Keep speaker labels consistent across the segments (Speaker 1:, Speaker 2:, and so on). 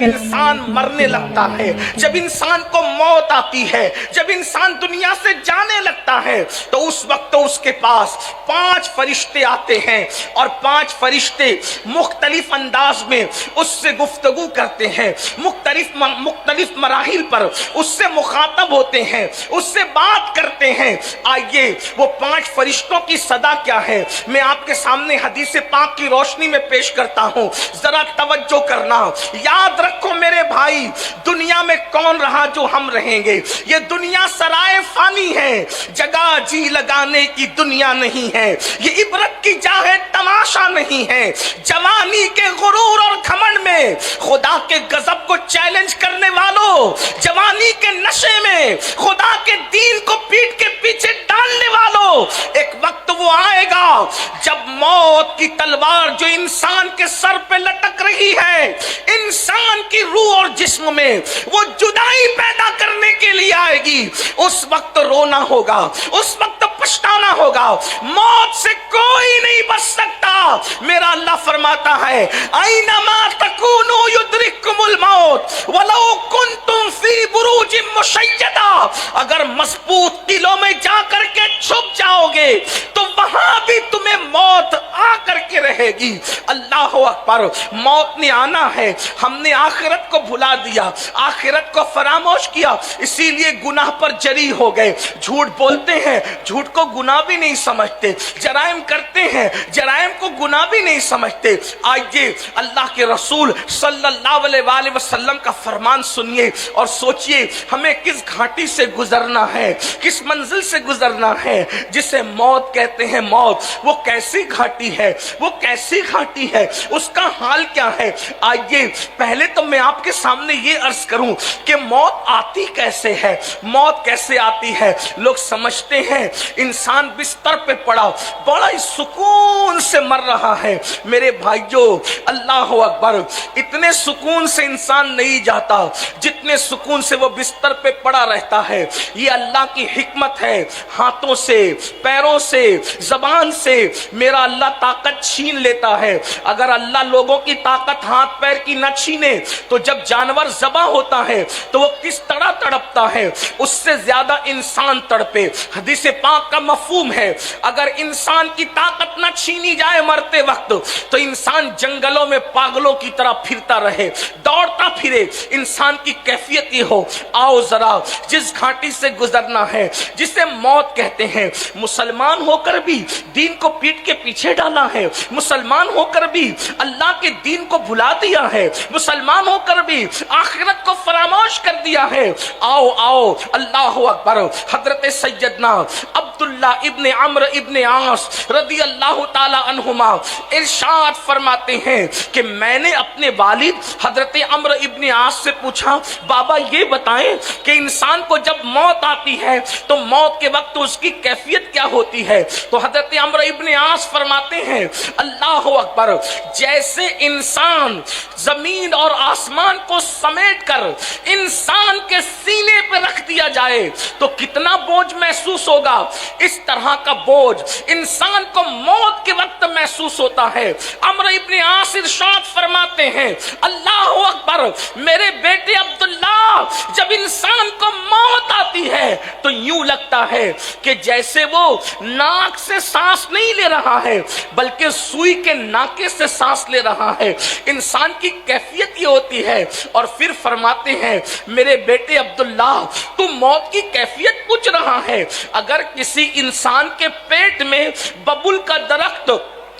Speaker 1: جب انسان مرنے لگتا ہے، جب انسان کو موت آتی ہے، جب انسان دنیا سے جانے لگتا ہے، تو اس وقت اس کے پاس 5 فرشتے آتے ہیں، اور 5 فرشتے مختلف انداز میں اس سے گفتگو کرتے ہیں، مختلف مراحل پر اس سے مخاطب ہوتے ہیں، اس سے بات کرتے ہیں۔ آئیے وہ 5 فرشتوں کی صدا کیا ہے میں آپ کے سامنے حدیث پاک کی روشنی میں پیش کرتا ہوں، ذرا توجہ کرنا۔ یاد رکھو میرے بھائی، دنیا میں کون رہا جو ہم رہیں گے؟ یہ دنیا سرائے فانی ہے، جگہ جی لگانے کی دنیا نہیں ہے، یہ عبرت کی جا ہے، تماشا نہیں ہے۔ جوانی کے غرور اور گھمنڈ میں خدا کے غضب کو چیلنج کرنے والوں، جوانی کے نشے میں خدا کے دین کو پیٹ کے پیچھے ڈالنے والوں، ایک وقت وہ آئے گا جب موت کی تلوار جو انسان کے سر پہ لٹک رہی ہے، انسان کی روح اور جسم میں وہ جدائی پیدا کرنے کے لیے آئے گی۔ اس وقت رونا ہوگا، اس وقت پچھتانا ہوگا، موت سے کوئی نہیں بچ سکتا۔ میرا اللہ فرماتا ہے اینما تکونوا یدرککم الموت ولو کنتم فی بروج مشیدہ، اگر مضبوط قلعوں میں جا کر کے چھپ جاؤ گے تو وہاں بھی تمہیں موت آ کر کے رہے گی۔ اللہ اکبر، موت نے آنا ہے، ہم نے آخرت کو بھلا دیا، آخرت کو فراموش کیا، اسی لیے گناہ پر جری ہو گئے، جھوٹ بولتے ہیں، جھوٹ کو گناہ بھی نہیں سمجھتے، جرائم کرتے ہیں، جرائم کو گناہ بھی نہیں سمجھتے۔ آئیے اللہ کے رسول صلی اللہ علیہ وآلہ وسلم کا فرمان سنیے اور سوچئے ہمیں کس گھاٹی سے گزرنا ہے، کس منزل سے گزرنا ہے جسے موت کہتے ہیں۔ موت وہ کیسی گھاٹی ہے، وہ کیسی گھاٹی ہے، اس کا حال کیا ہے؟ آئیے پہلے تو میں آپ کے سامنے یہ عرض کروں کہ موت آتی کیسے ہے، موت کیسے آتی ہے۔ لوگ سمجھتے ہیں انسان بستر پہ پڑا بڑا ہی سکون سے مر رہا ہے۔ میرے بھائیوں اللہ اکبر، اتنے سکون سے انسان نہیں جاتا جتنے سکون سے وہ بستر پہ پڑا رہتا ہے۔ یہ اللہ کی حکمت ہے، ہاتھوں سے، پیروں سے، زبان سے میرا اللہ طاقت چھین لیتا ہے۔ اگر اللہ لوگوں کی طاقت ہاتھ پیر کی نہ چھینے تو جب جانور ذبح ہوتا ہے تو وہ کس طرح تڑپتا ہے، اس سے زیادہ انسان تڑپے۔ حدیث پاک کا مفہوم ہے اگر انسان کی طاقت نہ چھینی جائے مرتے وقت تو انسان جنگلوں میں پاگلوں کی طرح پھرتا رہے، دوڑتا پھرے۔ انسان کی کیفیت یہ ہو، آؤ ذرا جس گھاٹی سے گزرنا ہے جسے موت کہتے ہیں، مسلمان ہو کر بھی دین کو پیٹ کے پیچھے ڈالا ہے، مسلمان ہو کر بھی اللہ کے دین کو بھلا دیا ہے، مسلمان ہو کر بھی آخرت کو فراموش کر دیا ہے۔ آؤ آؤ اللہ اکبر۔ حضرت سیدنا عبداللہ ابن عمرو ابن عاص رضی اللہ تعالی عنہما ارشاد فرماتے ہیں کہ میں نے اپنے والد حضرت عمرو ابن عاص سے پوچھا، بابا یہ بتائیں کہ انسان کو جب موت آتی ہے تو موت کے وقت اس کی کیفیت کیا ہوتی ہے؟ تو حضرت عمرو ابن عاص فرماتے ہیں اللہ اکبر، جیسے انسان زمین اور آسمان کو سمیٹ کر انسان کے سینے پہ رکھ دیا جائے تو کتنا بوجھ محسوس ہوگا، اس طرح کا بوجھ انسان کو موت کے وقت محسوس ہوتا ہے۔ عمرو ابن عاص ارشاد فرماتے ہیں اللہ اکبر، میرے بیٹے عبداللہ، جب انسان کو موت آتی ہے تو یوں لگتا ہے کہ جیسے وہ ناک سے سانس نہیں لے رہا ہے بلکہ سوئی کے ناکے سے سانس لے رہا ہے۔ انسان کی کیفیت یہ ہوتی ہے۔ اور پھر فرماتے ہیں میرے بیٹے عبداللہ، تو موت کی کیفیت پوچھ رہا ہے، اگر کسی انسان کے پیٹ میں ببول کا درخت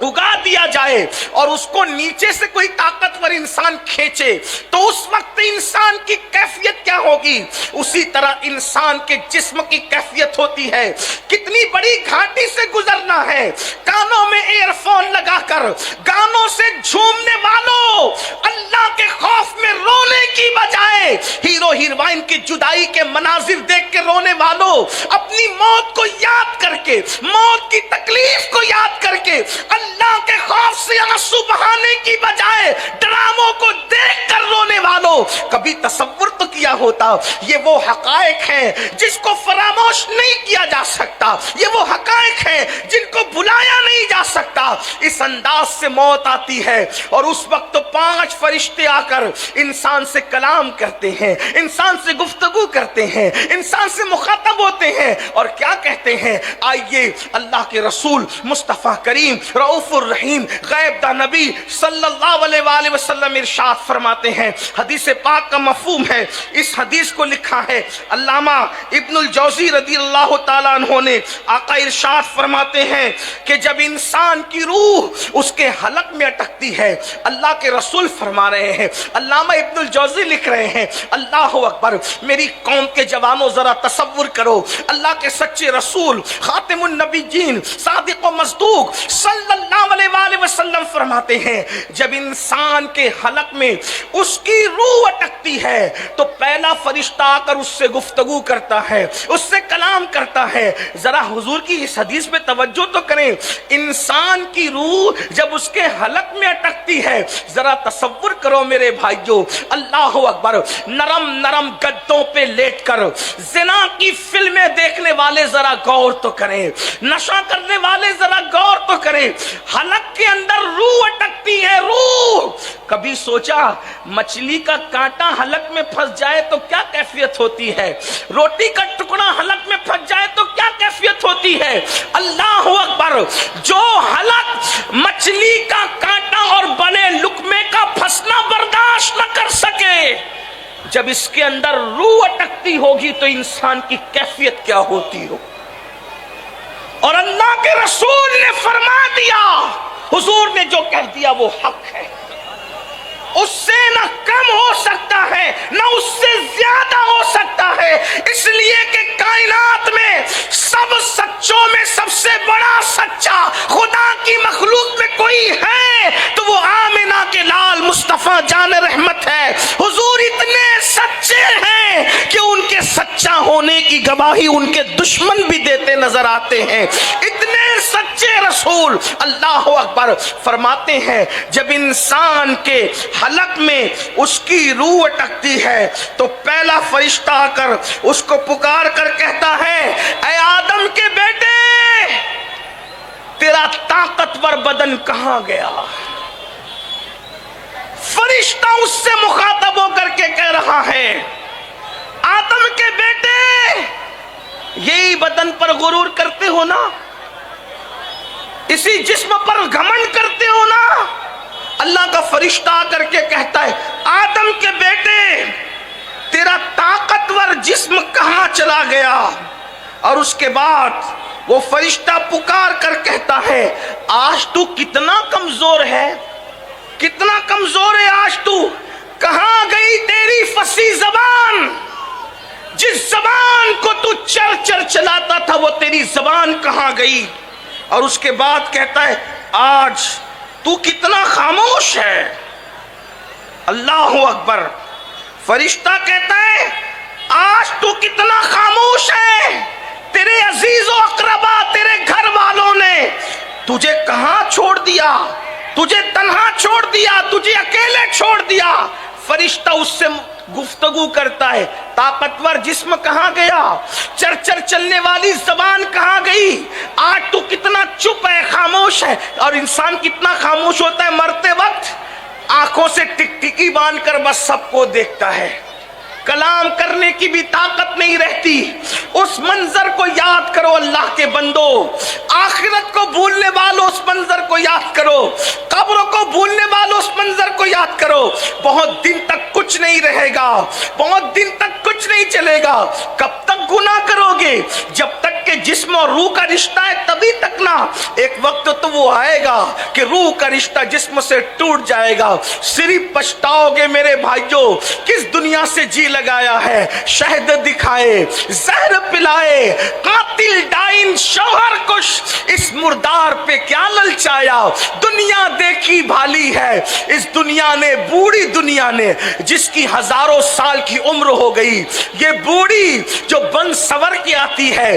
Speaker 1: اگا دیا جائے اور اس کو نیچے سے کوئی طاقتور انسان کھینچے تو اس وقت انسان کی کیفیت کیا ہوگی؟ اسی طرح انسان کے جسم کی کیفیت ہوتی ہے۔ کتنی بڑی گھاٹی سے گزرنا ہے، کانوں میں ایئر فون لگا کر گانوں سے جھومنے والوں، اللہ کے خوف میں رونے کی بجائے ہیرو ہیروئن کی جدائی کے مناظر دیکھ کے رونے والوں، اپنی موت کو یاد کر کے، موت کی تکلیف کو یاد کر کے اللہ کے خوف سے آنسو بہانے کی بجائے ڈراموں کو دیکھ کر رونے والوں، والوں کبھی تصور تو کیا ہوتا؟ یہ وہ حقائق ہیں جس کو فراموش نہیں کیا جا سکتا، یہ وہ حقائق ہیں جن کو بلایا نہیں جا سکتا۔ اس انداز سے موت آتی ہے اور اس وقت تو 5 فرشتے آ کر انسان سے کلام کرتے ہیں، انسان سے گفتگو کرتے ہیں، انسان سے مخاطب ہوتے ہیں، اور کیا کہتے ہیں؟ آئیے اللہ کے رسول مصطفیٰ کریم رؤوف الرحیم غیب دا نبی صلی اللہ علیہ وآلہ وسلم ارشاد فرماتے ہیں، حدیث پاک کا مفہوم ہے، اس حدیث کو لکھا ہے علامہ ابن الجوزی رضی اللہ تعالیٰ عنہ نے۔ آقا ارشاد فرماتے ہیں کہ جب انسان کی روح اس کے حلق میں اٹکتی ہے، اللہ کے رسول فرما رہے ہیں، علامہ ابن الجوزی لکھ رہے ہیں، اللہ اکبر، میری قوم کے جوانوں ذرا تصور کرو، اللہ کے سچے رسول خاتم النبیین صادق و مصدوق صلی اللہ علیہ وآلہ وسلم فرماتے ہیں جب انسان کے حلق میں اس کی روح اٹکتی ہے تو پہلا فرشتہ آ کر اس سے گفتگو کرتا ہے، اس سے کلام کرتا ہے۔ ذرا حضور کی اس حدیث میں توجہ تو کریں، انسان کی روح جب اس کے حلق میں اٹکتی ہے، ذرا تصور کرو میرے بھائیو، اللہ اکبر، نرم نرم گدوں پہ لیٹ کر زنا کی فلمیں دیکھنے والے ذرا غور تو کریں، نشہ کرنے والے ذرا غور تو کریں، حلق کے اندر روح اٹکتی ہے، روح۔ کبھی سوچا مچھلی کا کانٹا حلق میں پھنس جائے تو کیا کیفیت ہوتی ہے؟ روٹی کا ٹکڑا حلق میں پھنس جائے تو کیا کیفیت ہوتی ہے؟ اللہ اکبر، جو حلق مچھلی کا کانٹا اور بنے لقمے کا پھنسنا برداشت نہ کر سکے، جب اس کے اندر روح اٹکتی ہوگی تو انسان کی کیفیت کیا ہوتی ہو؟ اور اللہ کے رسول نے فرما دیا، حضور نے جو کہہ دیا وہ حق ہے، اس سے نہ کم ہو سکتا ہے نہ اس سے زیادہ ہو سکتا ہے، اس لیے کہ کائنات میں سب سچوں میں سب سے بڑا سچا خدا کی مخلوق میں کوئی ہے تو وہ آمنہ کے لال مصطفیٰ جان رحمت ہے۔ حضور اتنے سچے ہیں کہ ان کے سچا ہونے کی گواہی ان کے دشمن بھی دیتے نظر آتے ہیں، اتنے سچے رسول۔ اللہ اکبر، فرماتے ہیں جب انسان کے حلق میں اس کی روح اٹکتی ہے تو پہلا فرشتہ آ کر اس کو پکار کر کہتا ہے، اے آدم کے بیٹے، تیرا طاقتور بدن کہاں گیا؟ فرشتہ اس سے مخاطب ہو کر کے کہہ رہا ہے، آدم کے بیٹے، یہی بدن پر غرور کرتے ہو نا، اسی جسم پر گھمنڈ کرتے ہو نا؟ اللہ کا فرشتہ آ کر کے کہتا ہے، آدم کے بیٹے، تیرا طاقتور جسم کہاں چلا گیا؟ اور اس کے بعد وہ فرشتہ پکار کر کہتا ہے، آج تو کتنا کمزور ہے، کتنا کمزور ہے آج تو، کہاں گئی تیری فصیح زبان؟ جس زبان کو تو چر چر چلاتا تھا وہ تیری زبان کہاں گئی؟ اور اس کے بعد کہتا ہے، آج تو کتنا خاموش ہے۔ اللہ اکبر، فرشتہ کہتا ہے، آج تو کتنا خاموش ہے، تیرے عزیز و اقربا، تیرے گھر والوں نے تجھے کہاں چھوڑ دیا، تجھے تنہا چھوڑ دیا، تجھے اکیلے چھوڑ دیا۔ فرشتہ اس سے گفتگو کرتا ہے، طاقتور جسم کہاں گیا، چر چر چلنے والی زبان کہاں گئی؟ آج تو کتنا چپ ہے، خاموش ہے۔ اور انسان کتنا خاموش ہوتا ہے مرتے وقت؟ آنکھوں سے ٹک ٹکی باندھ کر بس سب کو دیکھتا ہے، کلام کرنے کی بھی طاقت نہیں رہتی۔ اس منظر کو یاد کرو اللہ کے بندو، آخرت کو بھولنے والوں اس منظر کو یاد کرو، قبر کو بھولنے والوں اس منظر کو یاد کرو۔ بہت دن تک کچھ نہیں رہے گا، بہت دن تک کچھ نہیں چلے گا۔ کب تک گناہ کرو گے؟ جب تک کہ جسم اور روح کا رشتہ ہے تبھی تک نہ، ایک وقت تو وہ آئے گا کہ روح کا رشتہ جسم سے ٹوٹ جائے گا، صرف پچھتاؤ گے میرے بھائیوں، کس دنیا سے جی لگایا ہے، شہد دکھائے، زہر پلائے، قاتل ڈائن شوہر کش، اس مردار پہ کیا للچایا؟ دنیا دیکھی بھالی ہے اس دنیا نے، بوڑھی دنیا نے، جس کی ہزاروں سال کی عمر ہو گئی، یہ بوڑھی جو بن سور کے آتی ہے،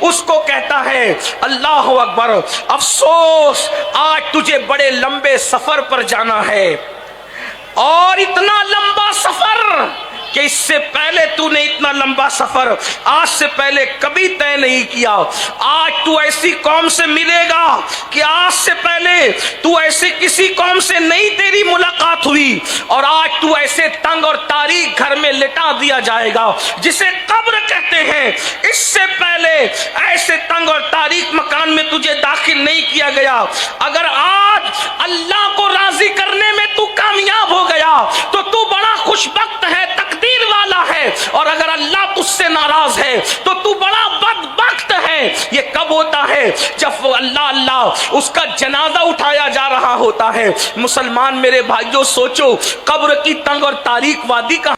Speaker 1: اس کو کہتا ہے اللہ اکبر، افسوس آج تجھے بڑے لمبے سفر پر جانا ہے، اور اتنا لمبا سفر کہ اس سے پہلے تو نے اتنا لمبا سفر آج سے پہلے کبھی طے نہیں کیا۔ آج تو ایسی قوم سے ملے گا کہ آج سے پہلے تو ایسے کسی قوم سے نہیں تیری ملاقات ہوئی، اور آج تو ایسے تنگ اور تاریک گھر میں لٹا دیا جائے گا جسے قبر کہتے ہیں۔ اس سے پہلے ایسے تنگ اور تاریک مکان میں تجھے داخل نہیں کیا گیا۔ اگر آج اللہ کو راضی کرنے میں تو کامیاب ہو گیا تو بڑا خوش بخت ہے، تقدیر والا ہے، اور اگر اللہ تجھ سے ناراض ہے تو بڑا بدبخت ہے۔ یہ کب ہوتا ہے؟ جب وہ اللہ اس کا جنازہ اٹھایا جا رہا ہوتا ہے۔ مسلمان میرے بھائیوں، سوچو قبر کی تنگ اور تاریک وادی کا